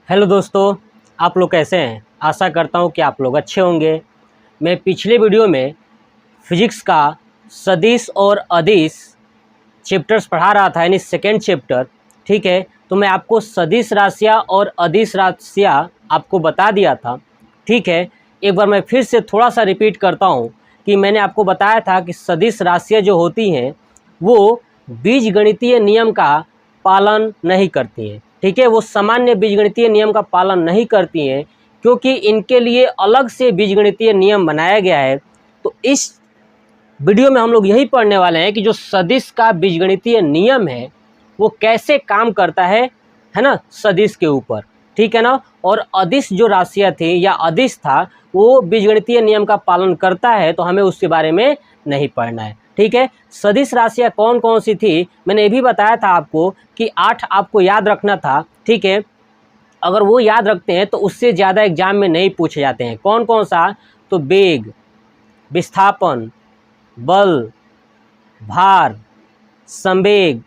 Hello दोस्तों, आप लोग कैसे हैं। आशा करता हूं कि आप लोग अच्छे होंगे। मैं पिछले वीडियो में फिजिक्स का सदिश और अदिश चैप्टर्स पढ़ा रहा था, यानी सेकेंड चैप्टर। ठीक है, तो मैं आपको सदिश राशियां और अदिश राशियां आपको बता दिया था। ठीक है, एक बार मैं फिर से थोड़ा सा रिपीट करता हूं कि मैंने आपको बताया था कि सदिश राशियां जो होती हैं वो बीजगणितीय नियम का पालन नहीं करती हैं। ठीक है, वो सामान्य बीजगणितीय नियम का पालन नहीं करती हैं क्योंकि इनके लिए अलग से बीजगणितीय नियम बनाया गया है। तो इस वीडियो में हम लोग यही पढ़ने वाले हैं कि जो सदिश का बीजगणितीय नियम है वो कैसे काम करता है ना, सदिश के ऊपर। ठीक है ना। और अदिश जो राशियाँ थी या अदिश था वो बीजगणितीय नियम का पालन करता है, तो हमें उसके बारे में नहीं पढ़ना है। ठीक है, सदिश राशियाँ कौन कौन सी थी मैंने ये भी बताया था आपको कि 8 आपको याद रखना था। ठीक है, अगर वो याद रखते हैं तो उससे ज़्यादा एग्जाम में नहीं पूछे जाते हैं। कौन कौन सा, तो वेग, विस्थापन, बल, भार, संवेग,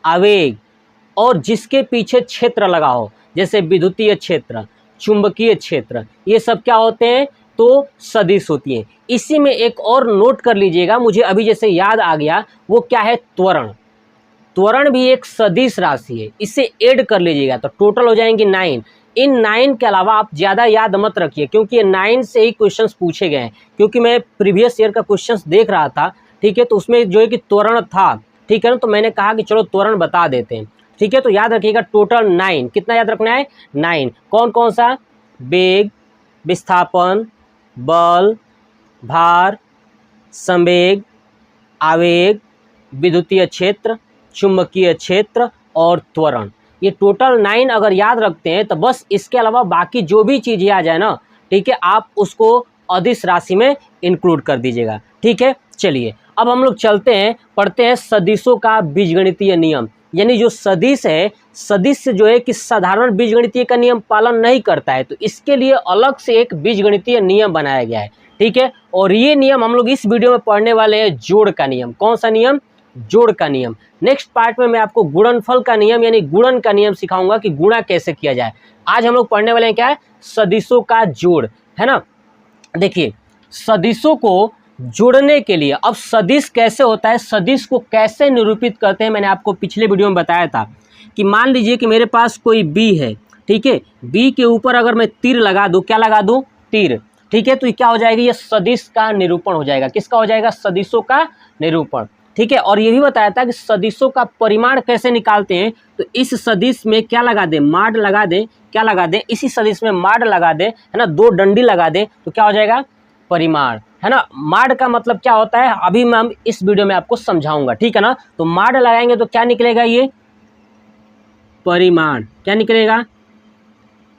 आवेग और जिसके पीछे क्षेत्र लगा हो, जैसे विद्युतीय क्षेत्र, चुंबकीय क्षेत्र, ये सब क्या होते हैं, तो सदिश होती हैं। इसी में एक और नोट कर लीजिएगा, मुझे अभी जैसे याद आ गया, वो क्या है, त्वरण। त्वरण भी एक सदिश राशि है, इसे ऐड कर लीजिएगा तो टोटल हो जाएंगे 9। इन 9 के अलावा आप ज़्यादा याद मत रखिए क्योंकि ये 9 से ही क्वेश्चंस पूछे गए हैं। क्योंकि मैं प्रीवियस ईयर का क्वेश्चंस देख रहा था, ठीक है, तो उसमें जो है कि त्वरण था। ठीक है ना, तो मैंने कहा कि चलो त्वरण बता देते हैं। ठीक है, तो याद रखिएगा टोटल 9। कितना याद रखना है, 9। कौन कौन सा, वेग, विस्थापन, बल, भार, संवेग, आवेग, विद्युतीय क्षेत्र, चुंबकीय क्षेत्र और त्वरण। ये टोटल 9 अगर याद रखते हैं तो बस इसके अलावा बाकी जो भी चीज़ें आ जाए ना, ठीक है, आप उसको अदिश राशि में इंक्लूड कर दीजिएगा। ठीक है, चलिए अब हम लोग चलते हैं, पढ़ते हैं सदिशों का बीजगणितीय नियम। यानी जो सदिश है, सदिश जो है कि साधारण बीजगणितीय का नियम पालन नहीं करता है, तो इसके लिए अलग से एक बीजगणितीय नियम बनाया गया है। ठीक है, और ये नियम हम लोग इस वीडियो में पढ़ने वाले हैं, जोड़ का नियम। कौन सा नियम, जोड़ का नियम। नेक्स्ट पार्ट में मैं आपको गुणनफल का नियम यानी गुणन का नियम सिखाऊंगा कि गुणा कैसे किया जाए। आज हम लोग पढ़ने वाले हैं क्या है, सदिशों का जोड़, है ना। देखिए, सदिशों को जोड़ने के लिए, अब सदिश कैसे होता है, सदिश को कैसे निरूपित करते हैं, मैंने आपको पिछले वीडियो में बताया था कि मान लीजिए कि मेरे पास कोई बी है। ठीक है, बी के ऊपर अगर मैं तीर लगा दूं, क्या लगा दूं, तीर। ठीक है, तो ये क्या हो जाएगा, ये सदिश का निरूपण हो जाएगा। किसका हो जाएगा, सदिशों का निरूपण। ठीक है, और ये भी बताया था कि सदिशों का परिमाण कैसे निकालते हैं, तो इस सदिश में क्या लगा दें, माड लगा दें। क्या लगा दें, इसी सदिश में माड लगा दें, है ना, 2 डंडी लगा दें, तो क्या हो जाएगा, परिमाण, है ना। माड का मतलब क्या होता है अभी मैं इस वीडियो में आपको समझाऊंगा। ठीक है ना, तो माड लगाएंगे तो क्या निकलेगा, ये परिमाण। क्या निकलेगा,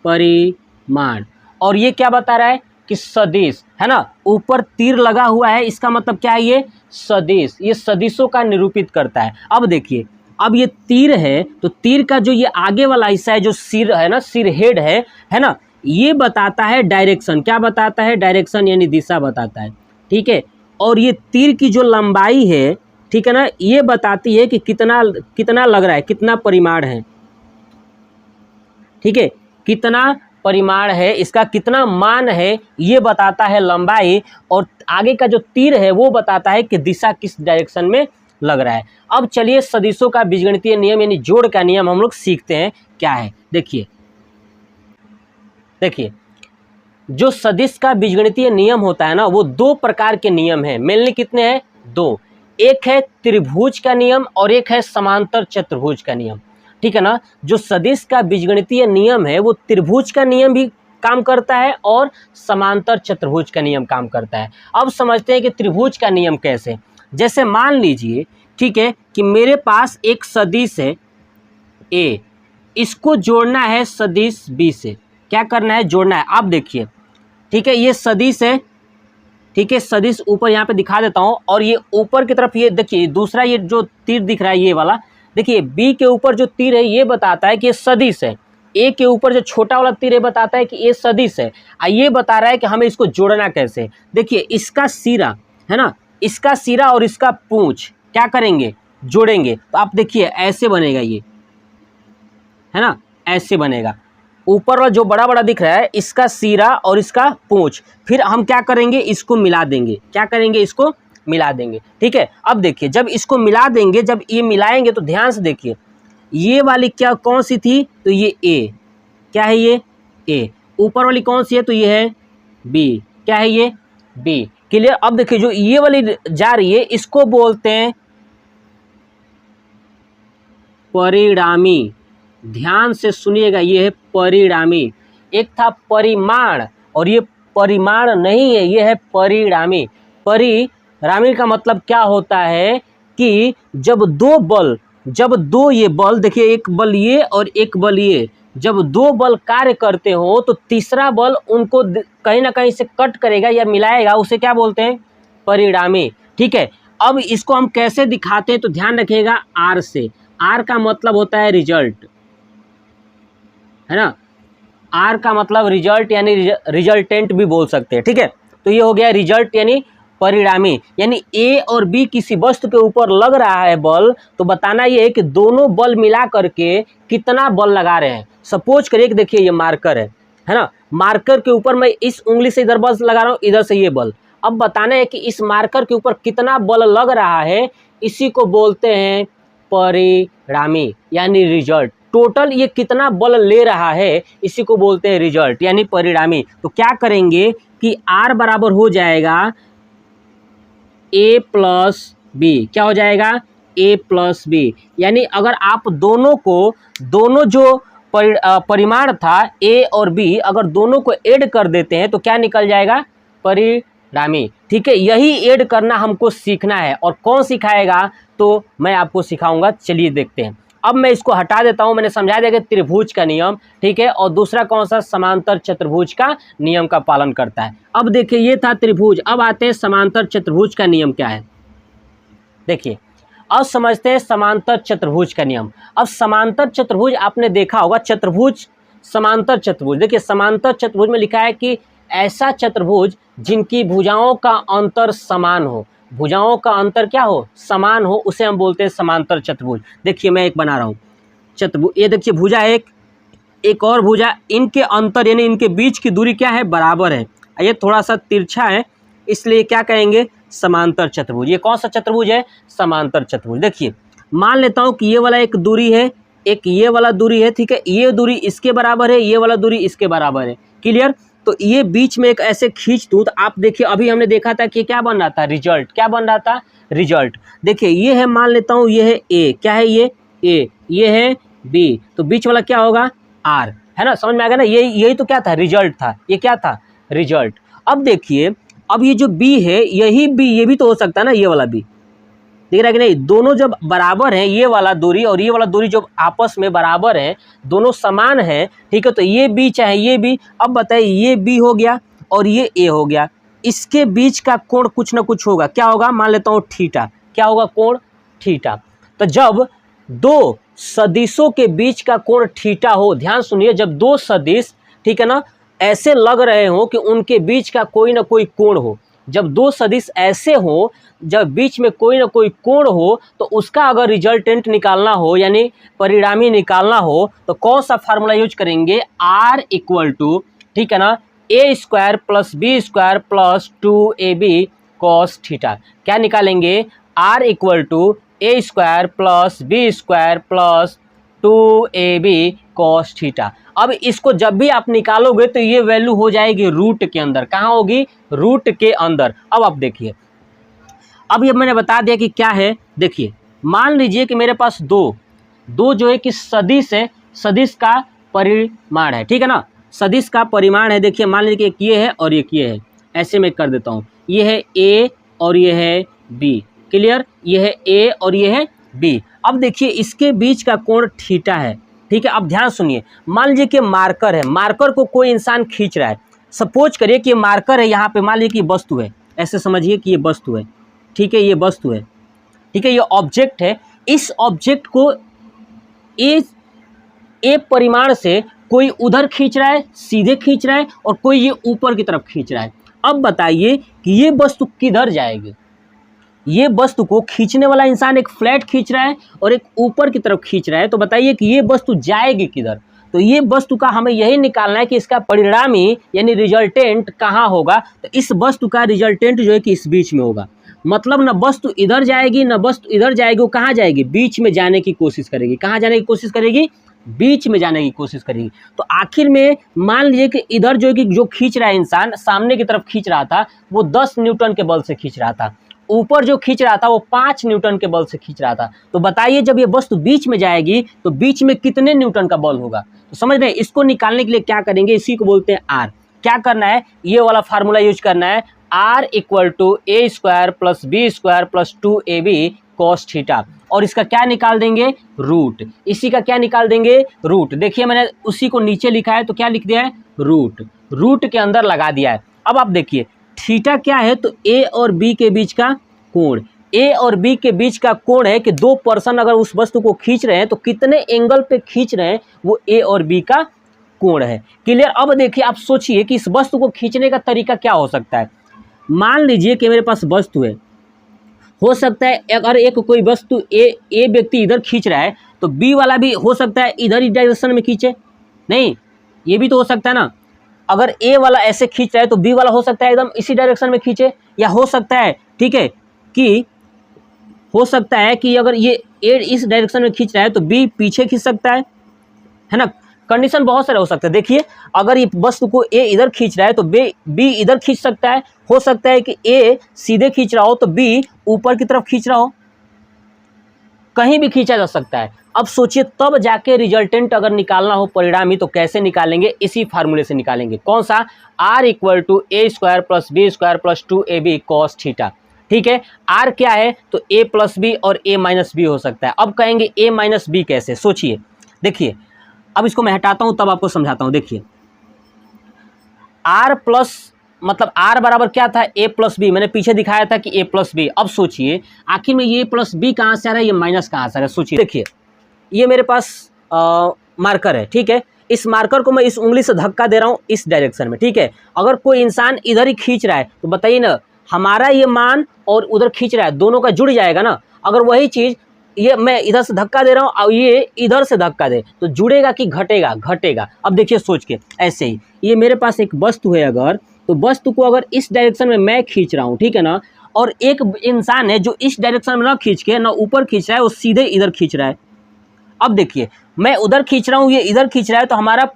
परिमाण। और ये क्या बता रहा है कि सदिश, है ना, ऊपर तीर लगा हुआ है, इसका मतलब क्या है, ये सदिश, ये सदिशों का निरूपित करता है। अब देखिए, अब ये तीर है तो तीर का जो ये आगे वाला हिस्सा है, जो सिर है ना, सिर हेड है ना, ये बताता है डायरेक्शन। क्या बताता है, डायरेक्शन यानी दिशा बताता है। ठीक है, और ये तीर की जो लंबाई है, ठीक है ना, ये बताती है कि कितना कितना लग रहा है, कितना परिमाण है। ठीक है, कितना परिमाण है, इसका कितना मान है, ये बताता है लंबाई। और आगे का जो तीर है वो बताता है कि दिशा किस डायरेक्शन में लग रहा है। अब चलिए सदिशों का बीजगणितीय नियम यानी जोड़ का नियम हम लोग सीखते हैं क्या है। देखिए देखिए, जो सदिश का बीजगणितीय नियम होता है ना, वो 2 प्रकार के नियम हैं। मेनली कितने हैं, 2। एक है त्रिभुज का नियम और एक है समांतर चतुर्भुज का नियम। ठीक है ना, जो सदिश का बीजगणितीय नियम है वो त्रिभुज का नियम भी काम करता है और समांतर चतुर्भुज का नियम काम करता है। अब समझते हैं कि त्रिभुज का नियम कैसे। जैसे मान लीजिए, ठीक है, कि मेरे पास एक सदिश है ए, इसको जोड़ना है सदिश बी से। क्या करना है, जोड़ना है। आप देखिए, ठीक है, ये सदिश है। ठीक है, सदिश ऊपर यहाँ पे दिखा देता हूँ, और ये ऊपर की तरफ ये देखिए दूसरा ये जो तीर दिख रहा है ये वाला, देखिए बी के ऊपर जो तीर है ये बताता है कि ये सदिश है। ए के ऊपर जो छोटा वाला तीर है बताता है कि ये सदिश है। ये बता रहा है कि हमें इसको जोड़ना कैसे। देखिए इसका सिरा, है ना, इसका सिरा और इसका पूंछ क्या करेंगे, जोड़ेंगे। तो आप देखिए ऐसे बनेगा ये, है ना, ऐसे बनेगा। ऊपर वाला जो बड़ा बड़ा दिख रहा है इसका सिरा और इसका पूंछ, फिर हम क्या करेंगे, इसको मिला देंगे। क्या करेंगे, इसको मिला देंगे। ठीक है, अब देखिए जब इसको मिला देंगे, जब ये मिलाएंगे तो ध्यान से देखिए, ये वाली क्या कौन सी थी, तो ये ए, क्या है ये ए। ऊपर वाली कौन सी है, तो ये है बी, क्या है ये बी। क्लियर। अब देखिए जो ये वाली जा रही है इसको बोलते हैं परिणामी। ध्यान से सुनिएगा, ये है परिणामी। एक था परिमाण और ये परिमाण नहीं है, ये है परिणामी। परिणामी का मतलब क्या होता है कि जब दो ये बल, देखिए एक बल ये और एक बल ये, जब दो बल कार्य करते हो तो तीसरा बल उनको कहीं ना कहीं से कट करेगा या मिलाएगा, उसे क्या बोलते हैं, परिणामी। ठीक है, अब इसको हम कैसे दिखाते हैं, तो ध्यान रखिएगा आर से। आर का मतलब होता है रिजल्ट, है ना। आर का मतलब रिजल्ट यानी रिजल्टेंट भी बोल सकते हैं। ठीक है, तो ये हो गया रिजल्ट यानी परिणामी। यानी ए और बी किसी वस्तु के ऊपर लग रहा है बल, तो बताना ये है कि दोनों बल मिला करके कितना बल लगा रहे हैं। सपोज करिए कि देखिए ये मार्कर है ना, मार्कर के ऊपर मैं इस उंगली से इधर बल लगा रहा हूँ, इधर से ये बल। अब बताना है कि इस मार्कर के ऊपर कितना बल लग रहा है, इसी को बोलते हैं परिणामी यानी रिजल्ट। टोटल ये कितना बल ले रहा है, इसी को बोलते हैं रिजल्ट यानी परिणामी। तो क्या करेंगे कि आर बराबर हो जाएगा ए प्लस बी। क्या हो जाएगा, ए प्लस बी। यानी अगर आप दोनों जो परिमाण था ए और बी, अगर दोनों को ऐड कर देते हैं तो क्या निकल जाएगा, परिणामी। ठीक है, यही ऐड करना हमको सीखना है। और कौन सिखाएगा, तो मैं आपको सिखाऊंगा। चलिए देखते हैं। अब मैं इसको हटा देता हूं, मैंने समझा दिया कि त्रिभुज का नियम। ठीक है, और दूसरा कौन सा, समांतर चतुर्भुज का नियम का पालन करता है। अब देखिए ये था त्रिभुज, अब आते हैं समांतर चतुर्भुज का नियम क्या है। देखिए अब समझते हैं समांतर चतुर्भुज का नियम। अब समांतर चतुर्भुज आपने देखा होगा, चतुर्भुज समांतर चतुर्भुज। देखिए समांतर चतुर्भुज में लिखा है कि ऐसा चतुर्भुज जिनकी भुजाओं का अंतर समान हो। भुजाओं का अंतर क्या हो, समान हो, उसे हम बोलते हैं समांतर चतुर्भुज। देखिए मैं एक बना रहा हूँ चतुर्भुज, ये देखिए भुजा है एक और भुजा, इनके अंतर यानी इनके बीच की दूरी क्या है, बराबर है। ये थोड़ा सा तिरछा है, इसलिए क्या कहेंगे, समांतर चतुर्भुज। ये कौन सा चतुर्भुज है, समांतर चतुर्भुज। देखिए मान लेता हूँ कि ये वाला एक दूरी है, एक ये वाला दूरी है। ठीक है, ये दूरी इसके बराबर है, ये वाला दूरी इसके बराबर है। क्लियर। तो ये बीच में एक ऐसे खींच दूँ तो आप देखिए अभी हमने देखा था कि क्या बन रहा था, रिजल्ट। क्या बन रहा था, रिजल्ट। देखिए ये है, मान लेता हूँ ये है ए, क्या है ये ए, ये है बी, तो बीच वाला क्या होगा, आर, है ना। समझ में आ गया ना, यही तो क्या था, रिजल्ट था। ये क्या था, रिजल्ट। अब देखिए अब ये जो बी है, यही बी, ये भी तो हो सकता है ना, ये वाला बी, देख रहा है कि नहीं। दोनों जब बराबर हैं, ये वाला दूरी और ये वाला दूरी जब आपस में बराबर है, दोनों समान है। ठीक है, तो ये बी चाहे ये बी। अब बताइए ये बी हो गया और ये ए हो गया, इसके बीच का कोण कुछ ना कुछ होगा। क्या होगा, मान लेता हूँ थीटा। क्या होगा, कोण थीटा। तो जब दो सदिशों के बीच का कोण थीटा हो, ध्यान सुनिए, जब दो सदिश, ठीक है ना, ऐसे लग रहे हो कि उनके बीच का कोई ना कोई कोण हो, जब दो सदिश ऐसे हो, जब बीच में कोई ना कोई कोण हो, तो उसका अगर रिजल्टेंट निकालना हो यानी परिणामी निकालना हो, तो कौन सा फार्मूला यूज करेंगे, आर इक्वल टू, ठीक है ना, A square plus B square plus 2ab cos theta. क्या निकालेंगे, R equal to A square plus B square plus 2ab cos theta. अब इसको जब भी आप निकालोगे तो ये वैल्यू हो जाएगी रूट के अंदर। कहाँ होगी, रूट के अंदर। अब आप देखिए, अब ये मैंने बता दिया कि क्या है। देखिए मान लीजिए कि मेरे पास दो जो है कि सदिश है, सदिश का परिमाण है। ठीक है ना, सदिश का परिमाण है। देखिए मान लीजिए कि एक ये है और एक ये है, ऐसे मैं कर देता हूँ। ये है ए और ये है बी। क्लियर, ये है ए और ये है बी। अब देखिए इसके बीच का कोण थीटा है। ठीक है, अब ध्यान सुनिए, मान लीजिए कि मार्कर है, मार्कर को कोई इंसान खींच रहा है। सपोज करिए कि मार्कर है, यहाँ पे मान लीजिए कि वस्तु है, ऐसे समझिए कि ये वस्तु है। ठीक है, ये वस्तु है। ठीक है, ये ऑब्जेक्ट है। इस ऑब्जेक्ट को ए परिमाण से कोई उधर खींच रहा है, सीधे खींच रहा है, और कोई ये ऊपर की तरफ खींच रहा है। अब बताइए कि ये वस्तु किधर जाएगी। ये वस्तु को खींचने वाला इंसान एक फ्लैट खींच रहा है और एक ऊपर की तरफ खींच रहा है, तो बताइए कि ये वस्तु जाएगी किधर। तो ये वस्तु का हमें यही निकालना है कि इसका परिणामी यानी रिजल्टेंट कहाँ होगा। तो इस वस्तु का रिजल्टेंट जो है कि इस बीच में होगा। मतलब न वस्तु इधर जाएगी न वस्तु इधर जाएगी, वो कहाँ जाएगी, बीच में जाने की कोशिश करेगी। कहाँ जाने की कोशिश करेगी, बीच में जाने की कोशिश करेगी। तो आखिर में मान लीजिए कि इधर जो है कि जो खींच रहा है इंसान, सामने की तरफ खींच रहा था, वो 10 न्यूटन के बल से खींच रहा था। ऊपर जो खींच रहा था वो 5 न्यूटन के बल से खींच रहा था। तो बताइए जब ये वस्तु बीच में जाएगी तो बीच में कितने न्यूटन का बल होगा। तो समझ रहे हैं, इसको निकालने के लिए क्या करेंगे, इसी को बोलते हैं आर। क्या करना है, ये वाला फार्मूला यूज करना है, R equal to A square plus B square plus 2ab cos theta. और इसका क्या निकाल देंगे, रूट। इसी का क्या निकाल देंगे, रूट। देखिए मैंने उसी को नीचे लिखा है, तो क्या लिख दिया है, रूट। रूट के अंदर लगा दिया है। अब आप देखिए थीटा क्या है, तो ए और बी के बीच का कोण। ए और बी के बीच का कोण है कि दो पर्सन अगर उस वस्तु को खींच रहे हैं तो कितने एंगल पे खींच रहे हैं, वो ए और बी का कोण है। क्लियर। अब देखिए आप सोचिए कि इस वस्तु को खींचने का तरीका क्या हो सकता है। मान लीजिए कि मेरे पास वस्तु है, हो सकता है अगर एक कोई वस्तु ए व्यक्ति इधर खींच रहा है तो बी वाला भी हो सकता है इधर ही डायरेक्शन में खींचे। नहीं, ये भी तो हो सकता है ना, अगर ए वाला ऐसे खींच रहा है तो बी वाला हो सकता है एकदम इसी डायरेक्शन में खींचे। या हो सकता है, ठीक है, कि हो सकता है कि अगर ये ए इस डायरेक्शन में खींच रहा है तो बी पीछे खींच सकता है ना। कंडीशन बहुत सारे हो सकते हैं। देखिए अगर ये वस्तु को ए इधर खींच रहा है तो बी इधर खींच सकता है। हो सकता है कि ए सीधे खींच रहा हो तो बी ऊपर की तरफ खींच रहा हो, कहीं भी खींचा जा सकता है। अब सोचिए तब जाके रिजल्टेंट अगर निकालना हो परिणामी तो कैसे निकालेंगे, इसी फार्मूले से निकालेंगे। कौन सा, R equal to A square plus B square plus 2ab cos theta. ठीक है, आर क्या है, तो ए प्लस बी और ए माइनस बी हो सकता है। अब कहेंगे ए माइनस बी कैसे, सोचिए। देखिए अब इसको मैं हटाता हूं तब आपको समझाता हूं। देखिए आर प्लस मतलब आर बराबर क्या था, ए प्लस बी। मैंने पीछे दिखाया था कि ए प्लस बी। अब सोचिए आखिर में ये प्लस बी कहाँ से आ रहा है, ये माइनस कहाँ से आ रहा है। सोचिए, देखिए ये मेरे पास मार्कर है, ठीक है। इस मार्कर को मैं इस उंगली से धक्का दे रहा हूँ इस डायरेक्शन में, ठीक है। अगर कोई इंसान इधर ही खींच रहा है तो बताइए ना, हमारा ये मान और उधर खींच रहा है दोनों का जुड़ जाएगा ना। अगर वही चीज़ ये मैं इधर से धक्का दे रहा हूँ और ये इधर से धक्का दे तो जुड़ेगा कि घटेगा, घटेगा। अब देखिए सोच के, ऐसे ही ये मेरे पास एक वस्तु है, अगर तो वस्तु को अगर इस डायरेक्शन में मैं खींच रहा हूँ, ठीक है ना, और एक इंसान है जो इस डायरेक्शन में ना खींच के ना ऊपर खींच रहा है, वो सीधे इधर खींच रहा है। अब देखिए मैं उधर खींच रहा हूँ, ये इधर खींच रहा है, तो हमारा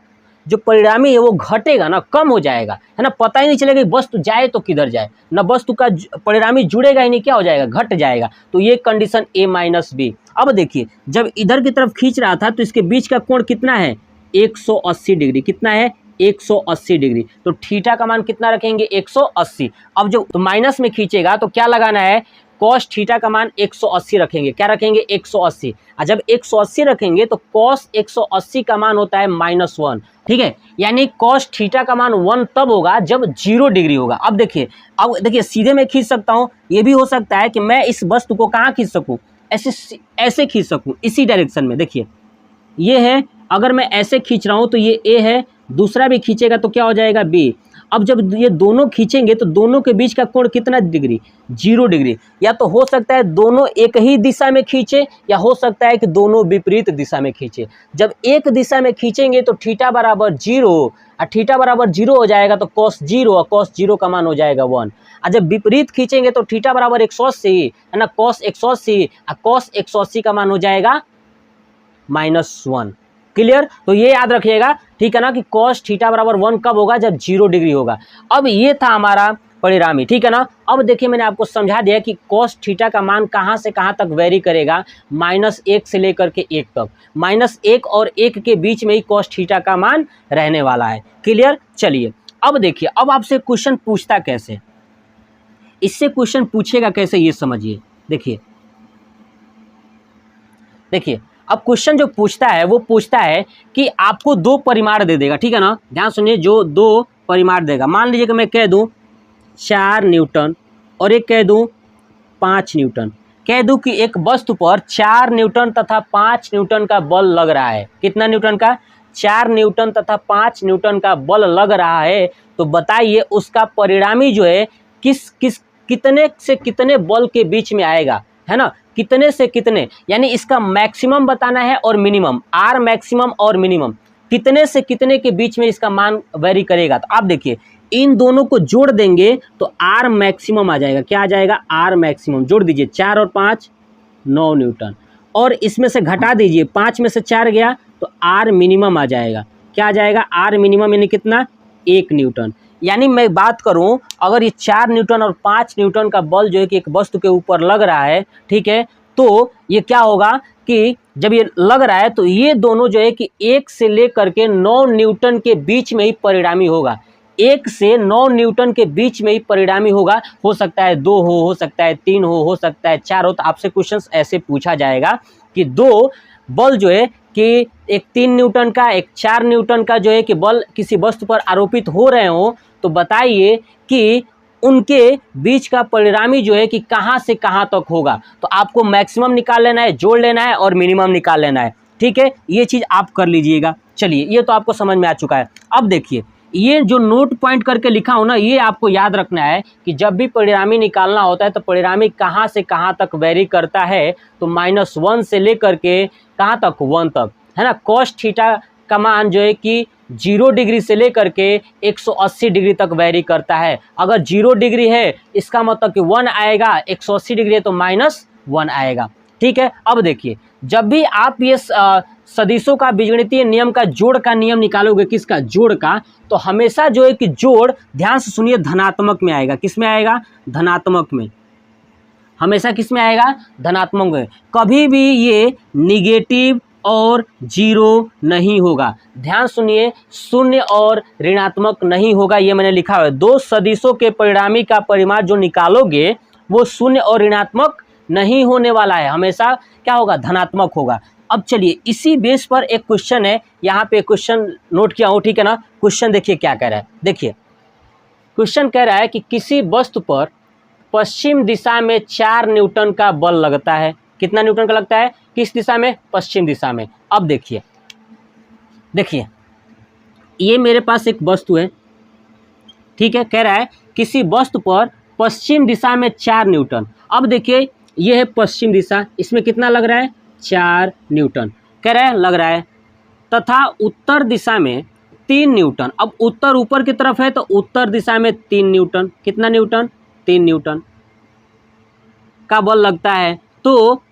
जो परिणामी है वो घटेगा ना, कम हो जाएगा, है ना। पता ही नहीं चलेगा कि वस्तु जाए तो किधर जाए, ना वस्तु का परिणामी जुड़ेगा ही नहीं, क्या हो जाएगा, घट जाएगा। तो ये कंडीशन ए माइनस बी। अब देखिए जब इधर की तरफ खींच रहा था तो इसके बीच का कोण कितना है, 180 डिग्री। कितना है, 180 डिग्री। तो थीटा का मान कितना रखेंगे, 180। अब जो तो माइनस में खींचेगा तो क्या लगाना है, कॉस थीटा का मान 180 रखेंगे। क्या रखेंगे, 180। और जब 180 रखेंगे तो कॉस 180 का मान होता है -1, ठीक है। यानी कॉस थीटा का मान 1 तब होगा जब 0 डिग्री होगा। अब देखिए सीधे मैं खींच सकता हूँ, ये भी हो सकता है कि मैं इस वस्तु को कहाँ खींच सकूँ, ऐसे खींच सकूँ, इसी डायरेक्शन में। देखिए ये है, अगर मैं ऐसे खींच रहा हूँ तो ये ए है, दूसरा भी खींचेगा तो क्या हो जाएगा, बी। अब जब ये दोनों खींचेंगे तो दोनों के बीच का कोण कितना डिग्री, 0 डिग्री। या तो हो सकता है दोनों एक ही दिशा में खींचे, या हो सकता है कि दोनों विपरीत दिशा में खींचे। जब एक दिशा में खींचेंगे तो थीटा बराबर 0, और थीटा बराबर 0 हो जाएगा तो cos 0, और cos 0 का मान हो जाएगा 1। और जब विपरीत खींचेंगे तो थीटा बराबर 180, है ना, cos 180, और cos 180 का मान हो जाएगा -1। क्लियर। तो ये याद रखिएगा, ठीक है ना, कि cos थीटा बराबर 1 कब होगा, जब 0 डिग्री होगा। अब ये था हमारा परिणामी, ठीक है ना। अब देखिए मैंने आपको समझा दिया कि cos थीटा का मान कहाँ से कहाँ तक वेरी करेगा, -1 से लेकर के 1 तक। -1 और 1 के बीच में ही cos थीटा का मान रहने वाला है। क्लियर। चलिए अब देखिए, अब आपसे क्वेश्चन पूछता कैसे, इससे क्वेश्चन पूछेगा कैसे, ये समझिए। देखिए अब क्वेश्चन जो पूछता है वो पूछता है कि आपको 2 परिमाण दे देगा, ठीक है ना। ध्यान सुनिए, जो 2 परिमाण देगा, मान लीजिए कि मैं कह दूं 4 न्यूटन और एक कह दूं 5 न्यूटन। कह दूं कि एक वस्तु पर 4 न्यूटन तथा 5 न्यूटन का बल लग रहा है। कितना न्यूटन का, 4 न्यूटन तथा 5 न्यूटन का बल लग रहा है। तो बताइए उसका परिणामी जो है कितने से कितने बल के बीच में आएगा, है ना, कितने से कितने, यानी इसका मैक्सिमम बताना है और मिनिमम, आर मैक्सिमम और मिनिमम। कितने से कितने के बीच में इसका मान वेरी करेगा। तो आप देखिए इन दोनों को जोड़ देंगे तो आर मैक्सिमम आ जाएगा। क्या आ जाएगा? R maximum. जोड़ दीजिए 4 और 5 9 न्यूटन, और इसमें से घटा दीजिए 5 में से 4 गया तो आर मिनिमम आ जाएगा। क्या आ जाएगा? आर मिनिमम यानी कितना? 1 न्यूटन। यानी मैं बात करूं अगर ये 4 न्यूटन और 5 न्यूटन का बल जो है कि एक वस्तु के ऊपर लग रहा है, ठीक है, तो ये क्या होगा कि जब ये लग रहा है तो ये दोनों जो है कि 1 से लेकर के 9 न्यूटन के बीच में ही परिणामी होगा। 1 से 9 न्यूटन के बीच में ही परिणामी होगा। हो सकता है 2 हो सकता है 3 हो सकता है 4 हो। तो आपसे क्वेश्चन ऐसे पूछा जाएगा कि 2 बल जो है कि एक 3 न्यूटन का एक 4 न्यूटन का जो है कि बल किसी वस्तु पर आरोपित हो रहे हो, तो बताइए कि उनके बीच का परिणामी जो है कि कहाँ से कहाँ तक होगा। तो आपको मैक्सिमम निकाल लेना है, जोड़ लेना है और मिनिमम निकाल लेना है। ठीक है, ये चीज़ आप कर लीजिएगा। चलिए, ये तो आपको समझ में आ चुका है। अब देखिए ये जो नोट पॉइंट करके लिखा हो ना, ये आपको याद रखना है कि जब भी परिणामी निकालना होता है तो परिणामी कहाँ से कहाँ तक वेरी करता है। तो -1 से लेकर के कहाँ तक? 1 तक, है ना। cos थीटा का मान जो है कि 0 डिग्री से लेकर के 180 डिग्री तक वेरी करता है। अगर 0 डिग्री है इसका मतलब कि 1 आएगा, 180 डिग्री है तो -1 आएगा। ठीक है, अब देखिए जब भी आप ये सदिशों का बीजगणितीय नियम का जोड़ का नियम निकालोगे, किसका? जोड़ का, तो हमेशा जो है कि जोड़, ध्यान से सुनिए, धनात्मक में आएगा। किस में आएगा? धनात्मक में। हमेशा किस में आएगा? धनात्मक में। कभी भी ये निगेटिव और 0 नहीं होगा। ध्यान सुनिए, शून्य और ऋणात्मक नहीं होगा। ये मैंने लिखा है, 2 सदिशों के परिणामी का परिमाण जो निकालोगे वो शून्य और ऋणात्मक नहीं होने वाला है। हमेशा क्या होगा? धनात्मक होगा। अब चलिए इसी बेस पर एक क्वेश्चन है, यहाँ पे क्वेश्चन नोट किया हूँ, ठीक है ना। क्वेश्चन देखिए क्या कह रहा है। देखिए क्वेश्चन कह रहा है कि किसी वस्तु पर पश्चिम दिशा में 4 न्यूटन का बल लगता है। कितना न्यूटन का लगता है? किस दिशा में? पश्चिम दिशा में। अब देखिए ये मेरे पास एक वस्तु है, ठीक है। कह रहा है किसी वस्तु पर पश्चिम दिशा में 4 न्यूटन। अब देखिए ये है पश्चिम दिशा, इसमें कितना लग रहा है? 4 न्यूटन कह रहा है लग रहा है, तथा उत्तर दिशा में 3 न्यूटन। अब उत्तर ऊपर की तरफ है तो उत्तर दिशा में 3 न्यूटन। कितना न्यूटन? 3 न्यूटन का बल लगता है। तो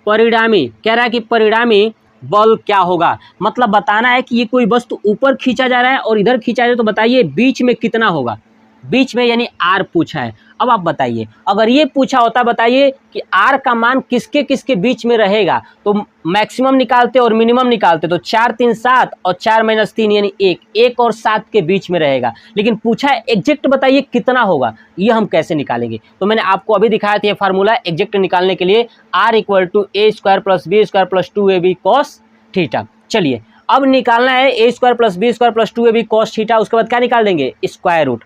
परिणामी कह रहा है कि परिणामी बल क्या होगा। मतलब बताना है कि ये कोई वस्तु ऊपर खींचा जा रहा है और इधर खींचा जा रहा है, तो बताइए बीच में कितना होगा। बीच में यानी आर पूछा है। अब आप बताइए, अगर ये पूछा होता बताइए कि आर का मान किसके किसके बीच में रहेगा, तो मैक्सिमम निकालते और मिनिमम निकालते। तो 4 3 7 और 4 - 3 यानी 1 और 7 के बीच में रहेगा। लेकिन पूछा है एग्जैक्ट बताइए कितना होगा, ये हम कैसे निकालेंगे। तो मैंने आपको अभी दिखाया था ये फार्मूला एग्जैक्ट निकालने के लिए, R = a² + b² + 2ab cos theta. चलिए अब निकालना है a² + b² + 2ab cos theta. उसके बाद क्या निकाल देंगे? Square root.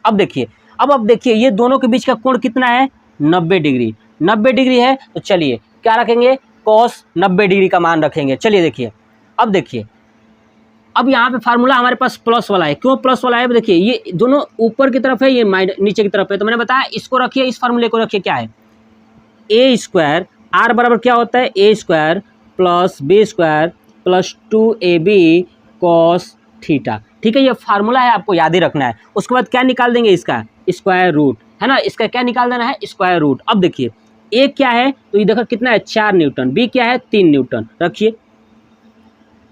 अब देखिए ये दोनों के बीच का कोण कितना है? 90 डिग्री। 90 डिग्री है तो चलिए क्या रखेंगे? cos 90 डिग्री का मान रखेंगे। चलिए देखिए अब यहाँ पे फार्मूला हमारे पास प्लस वाला है। क्यों प्लस वाला है? देखिए ये दोनों ऊपर की तरफ है, ये नीचे की तरफ है। तो मैंने बताया इसको रखिए, इस फार्मूले को रखिए। क्या है? a² r बराबर क्या होता है? a² + b² + 2ab cos theta. ठीक है, ये फार्मूला है, आपको याद ही रखना है। उसके बाद क्या निकाल देंगे? इसका स्क्वायर रूट, है ना। इसका क्या निकाल देना है? Square root. अब देखिए ए क्या है? तो ये देखो कितना है? 4 न्यूटन। बी क्या है? 3 न्यूटन। रखिए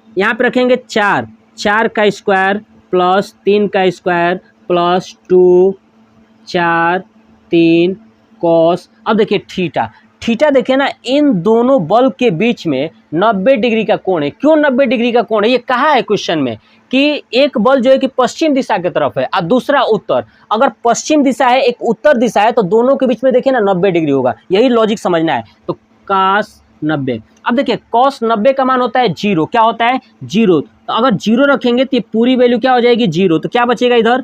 यहाँ पे रखेंगे 4 का स्क्वायर + 3 का स्क्वायर + 2 4 3 cos। अब देखिए थीटा देखिए ना, इन दोनों बल के बीच में 90 डिग्री का कोण है। क्यों 90 डिग्री का कोण है? ये कहा है क्वेश्चन में कि एक बल जो है कि पश्चिम दिशा की तरफ है और दूसरा उत्तर। अगर पश्चिम दिशा है एक उत्तर दिशा है तो दोनों के बीच में देखिए ना 90 डिग्री होगा। यही लॉजिक समझना है। तो cos 90। अब देखिए cos 90 का मान होता है 0। क्या होता है? 0। तो अगर 0 रखेंगे तो ये पूरी वैल्यू क्या हो जाएगी? 0। तो क्या बचेगा इधर?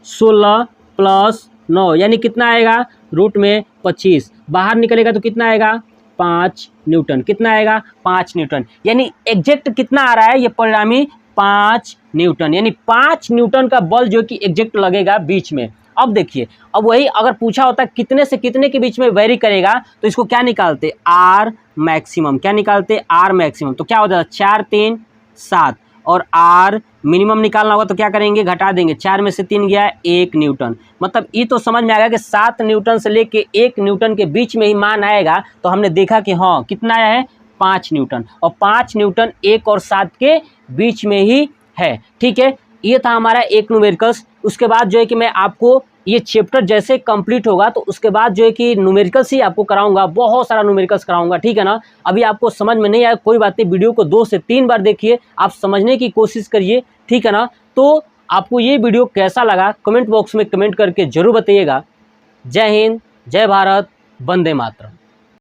16 + 9 यानी कितना आएगा? रूट में 25 बाहर निकलेगा तो कितना आएगा? 5 न्यूटन। कितना आएगा? 5 न्यूटन। यानी एग्जैक्ट कितना आ रहा है? ये परिणामी 5 न्यूटन। यानी 5 न्यूटन का बल जो कि एग्जैक्ट लगेगा बीच में। अब देखिए, अब वही अगर पूछा होता कितने से कितने के बीच में वेरी करेगा, तो इसको क्या निकालते? R maximum. क्या निकालते? R maximum. तो क्या हो जाता? 4 3 7 और आर मिनिमम निकालना होगा तो क्या करेंगे, घटा देंगे। 4 में से 3 गया 1 न्यूटन। मतलब ये तो समझ में आएगा कि 7 न्यूटन से लेके 1 न्यूटन के बीच में ही मान आएगा। तो हमने देखा कि हाँ कितना आया है, 5 न्यूटन, और 5 न्यूटन 1 और 7 के बीच में ही है। ठीक है, ये था हमारा एक न्यूमेरिकल्स। उसके बाद जो है कि मैं आपको ये चैप्टर जैसे कंप्लीट होगा तो उसके बाद जो है कि न्यूमेरिकल्स ही आपको कराऊंगा, बहुत सारा न्यूमेरिकल्स कराऊंगा। ठीक है ना। अभी आपको समझ में नहीं आया कोई बात नहीं, वीडियो को 2 से 3 बार देखिए, आप समझने की कोशिश करिए। ठीक है ना। तो आपको ये वीडियो कैसा लगा कमेंट बॉक्स में कमेंट करके जरूर बताइएगा। जय हिंद, जय भारत, वंदे मातरम।